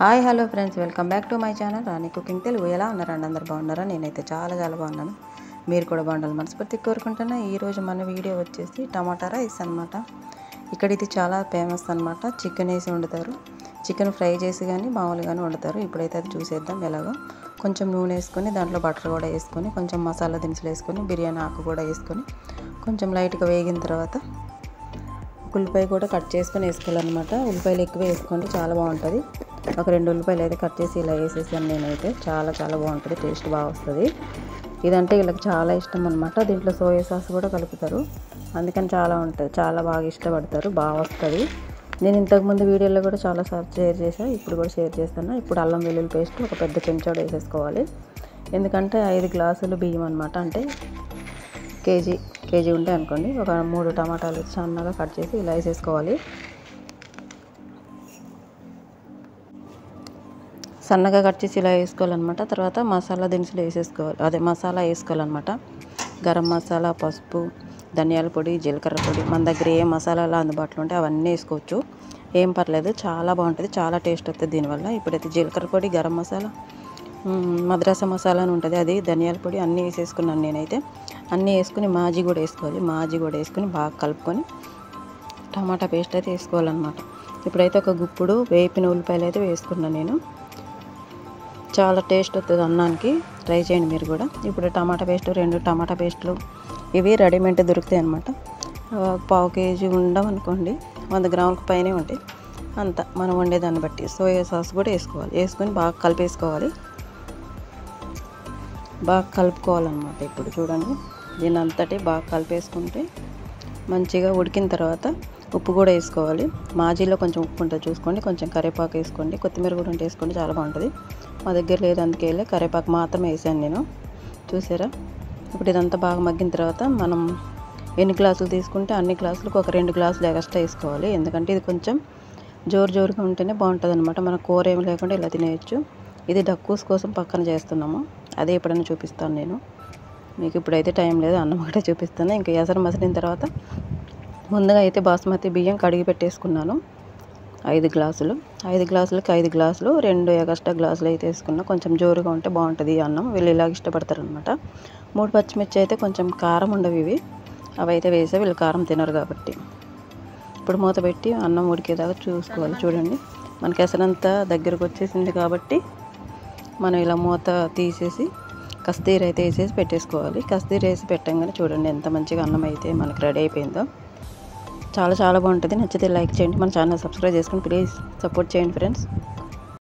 Hi hello friends, welcome back to my channel Rani cooking Telugu. ఎలా ఉన్నారండి? అందరు బాగున్నారా? నేనైతే చాలా బాగున్నాను. మీరు కూడా బాగుండాలి మనస్ఫూర్తి కోరుకుంటున్నా. ఈరోజు మన వీడియో వచ్చేసి టమాటా రైస్ అనమాట. ఇక్కడ ఇది చాలా ఫేమస్ అనమాట. చికెన్ వేసి వండుతారు, చికెన్ ఫ్రై చేసి కానీ మామూలుగానే వండుతారు. ఇప్పుడైతే అది చూసేద్దాం ఎలాగో. కొంచెం నూనె వేసుకొని దాంట్లో బటర్ కూడా వేసుకొని కొంచెం మసాలా దినుసులు వేసుకొని బిర్యానీ ఆకు కూడా వేసుకొని కొంచెం లైట్గా వేగిన తర్వాత ఉల్లిపాయ కూడా కట్ చేసుకొని వేసుకోవాలన్నమాట. ఉల్లిపాయలు ఎక్కువ వేసుకోండి, చాలా బాగుంటుంది. ఒక 2 ఉల్లిపాయలు అయితే కట్ చేసి ఇలా వేసేసాను నేనైతే. చాలా బాగుంటుంది, టేస్ట్ బాగా వస్తుంది. ఇదంటే వీళ్ళకి చాలా ఇష్టం అనమాట. దీంట్లో సోయా సాస్ కూడా కలుపుతారు, అందుకని చాలా బాగా ఇష్టపడతారు, బాగా వస్తుంది. నేను ఇంతకుముందు వీడియోలో కూడా చాలాసార్లు షేర్ చేశాను, ఇప్పుడు కూడా షేర్ చేస్తాను. ఇప్పుడు అల్లం వెల్లుల్లి పేస్ట్ ఒక పెద్ద చెంచా వేసేసుకోవాలి. ఎందుకంటే 5 గ్లాసులు బియ్యం అనమాట. అంటే కేజీ ఉంటాయి అనుకోండి. ఒక 3 టమాటాలు సన్నగా కట్ చేసి ఇలా వేసేసుకోవాలి. సన్నగా కట్ చేసి ఇలా వేసుకోవాలన్నమాట. తర్వాత మసాలా దినుసులు వేసేసుకోవాలి, మసాలా వేసుకోవాలన్నమాట. గరం మసాలా, పసుపు, ధనియాల పొడి, జీలకర్ర పొడి, మన దగ్గర ఏ మసాలాలు అందుబాటులో ఉంటే అవన్నీ వేసుకోవచ్చు, ఏం పర్లేదు. చాలా బాగుంటుంది, చాలా టేస్ట్ వస్తుంది దీనివల్ల. ఇప్పుడైతే జీలకర్ర పొడి, గరం మసాలా, మద్రాసా మసాలా అని ఉంటుంది, అది ధనియాల పొడి అన్నీ వేసేసుకున్నాను నేనైతే. అన్నీ వేసుకుని మాజీ కూడా వేసుకోవాలి. మాజీ కూడా వేసుకొని బాగా కలుపుకొని టమాటా పేస్ట్ అయితే వేసుకోవాలన్నమాట. ఇప్పుడైతే ఒక గుప్పుడు వేపిన ఉల్లిపాయలు అయితే వేసుకున్నాను నేను. చాలా టేస్ట్ వస్తుంది అన్నానికి, ట్రై చేయండి మీరు కూడా. ఇప్పుడు టమాటా పేస్ట్, 2 టమాటా పేస్టులు ఇవి రెడీమేడ్ దొరుకుతాయి అన్నమాట. 1/2 కేజీ ఉండవు అనుకోండి, 100 గ్రాములకు పైనే ఉంటాయి. అంత మనం వండేదాన్ని బట్టి. సోయా సాస్ కూడా వేసుకోవాలి, వేసుకొని బాగా కలిపేసుకోవాలి, బాగా కలుపుకోవాలన్నమాట. ఇప్పుడు చూడండి, దీని అంతటి బాగా కలిపేసుకుంటే మంచిగా ఉడికిన తర్వాత ఉప్పు కూడా వేసుకోవాలి. మాజీలో కొంచెం ఉప్పు ఉంటుంది చూసుకోండి, కొంచెం కరివేపాకు వేసుకోండి, కొత్తిమీర కూడా ఉంటే వేసుకోండి, చాలా బాగుంటుంది. మా దగ్గర లేదు అందుకే కరివేపాకు మాత్రమే వేసాను నేను, చూసారా. ఇప్పుడు ఇదంతా బాగా మగ్గిన తర్వాత మనం ఎన్ని గ్లాసులు తీసుకుంటే అన్ని గ్లాసులకు ఒక 2 గ్లాసులు ఎక్స్ట్రా వేసుకోవాలి. ఎందుకంటే ఇది కొంచెం జోరుగా ఉంటేనే బాగుంటుంది అనమాట. మన కూర ఏమి లేకుండా ఇలా తినేయచ్చు. ఇది డక్కూస్ కోసం పక్కన చేస్తున్నాము, అదే ఎప్పుడైనా చూపిస్తాను నేను మీకు. ఇప్పుడైతే టైం లేదు, అన్నం ఒకటే చూపిస్తాను. ఇంకా ఎసరు మసిలిన తర్వాత ముందుగా అయితే బాస్మతి బియ్యం కడిగి పెట్టేసుకున్నాను. 5 గ్లాసులకి 5 గ్లాసులు, 2 ఎక్స్ట్రా గ్లాసులు అయితే వేసుకున్నా. కొంచెం జోరుగా ఉంటే బాగుంటుంది ఈ అన్నం, వీళ్ళు ఇలాగ ఇష్టపడతారు అనమాట. 3 పచ్చిమిర్చి అయితే కొంచెం కారం ఉండవు ఇవి, అవి అయితే వేసే వీళ్ళు కారం తినరు కాబట్టి. ఇప్పుడు మూత పెట్టి అన్నం ఉడికేదాకా చూసుకోవాలి. చూడండి, మనకి ఎసరంతా దగ్గరకు వచ్చేసింది కాబట్టి మనం ఇలా మూత తీసేసి కస్తీర అయితే వేసేసి పెట్టేసుకోవాలి. కస్తీర వేసి పెట్టంగానే చూడండి ఎంత మంచిగా అన్నం అయితే మనకి రెడీ అయిపోయిందో. చాలా బాగుంటుంది. నచ్చితే లైక్ చేయండి, మన ఛానల్ సబ్స్క్రైబ్ చేసుకొని ప్లీజ్ సపోర్ట్ చేయండి ఫ్రెండ్స్.